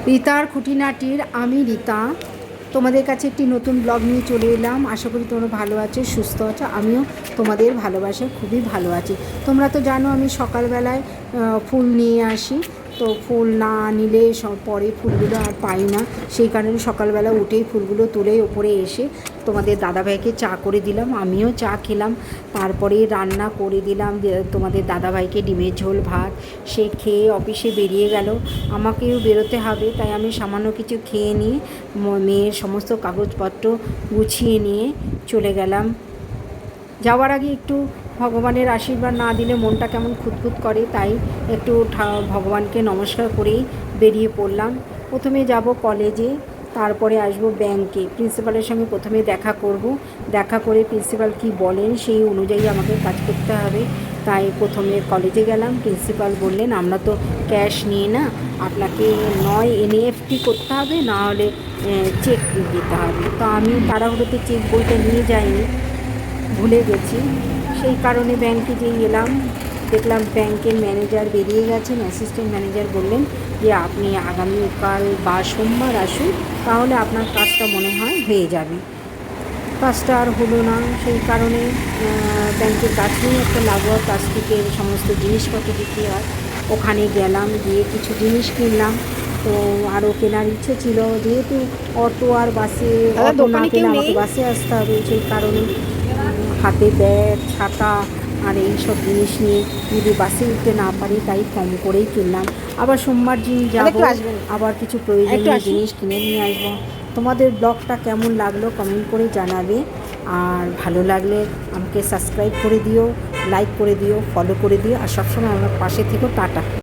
রিতার খুঁটিনাটির আমি রিতা তোমাদের কাছে একটি নতুন ব্লগ নিয়ে চলে এলাম। আশা করি তোমরা ভালো আছো, সুস্থ আছো। আমিও তোমাদের ভালোবাসায় খুবই ভালো আছি। তোমরা তো জানো আমি সকালবেলায় ফুল নিয়ে আসি, তো ফুল না নিলে পরে ফুলগুলো আর পাই না। সেই কারণে সকালবেলা উঠেই ফুলগুলো তুলে ওপরে এসে তোমাদের দাদাভাইকে চা করে দিলাম, আমিও চা খেলাম। তারপরে রান্না করে দিলাম তোমাদের দাদাভাইকে ডিমের ঝোল ভাত। সে খেয়ে অফিসে বেরিয়ে গেল, আমাকেও বেরোতে হবে, তাই আমি সামান্য কিছু খেয়ে নিয়ে মেয়ের সমস্ত কাগজপত্র গুছিয়ে নিয়ে চলে গেলাম। যাওয়ার আগে একটু ভগবানের আশীর্বাদ না দিলে মনটা কেমন খুঁতখুত করে, তাই একটু ভগবানকে নমস্কার করেই বেরিয়ে পড়লাম। প্রথমে যাব কলেজে, তারপরে আসব ব্যাংকে। প্রিন্সিপালের সঙ্গে প্রথমে দেখা করব, দেখা করে প্রিন্সিপাল কি বলেন সেই অনুযায়ী আমাকে কাজ করতে হবে। তাই প্রথমে কলেজে গেলাম। প্রিন্সিপাল বললেন আমরা তো ক্যাশ নিই না, আপনাকে নয় এনইএফটি করতে হবে, না হলে চেক দিতে হবে। তো আমি তাড়াহুড়োতে চেক বইটা নিয়ে যাইনি, ভুলে গেছি। সেই কারণে ব্যাংকে যেই এলাম, দেখলাম ব্যাংকের ম্যানেজার বেরিয়ে গেছেন। অ্যাসিস্ট্যান্ট ম্যানেজার বললেন যে আপনি আগামীকাল বা সোমবার আসুন, তাহলে আপনার কাজটা মনে হয় হয়ে যাবে। কাজটা আর হলো না। সেই কারণে ব্যাংকের কাছেই একটা লাগোয়া প্লাস্টিকের সমস্ত জিনিসপত্র বিক্রি হয়, ওখানে গেলাম, গিয়ে কিছু জিনিস কিনলাম। তো আরও কেনার ইচ্ছে ছিল, যেহেতু অটো আর বাসে, অটো না পেলে আমাকে বাসে আসতে হবে। সেই কারণে হাতে ব্যাগ, ছাতা আর এই সব জিনিস নিয়ে যদি বাসে উঠতে না পারি, তাই কম করেই কিনলাম। আবার সোমবার দিন যাবো, আবার কিছু প্রয়োজনীয় জিনিস কিনে নিয়ে আসবো। তোমাদের ব্লগটা কেমন লাগলো কমেন্ট করে জানাবে, আর ভালো লাগলে আমাকে সাবস্ক্রাইব করে দিও, লাইক করে দিও, ফলো করে দিও, আর সবসময় আমার পাশে থেকো। টাটা।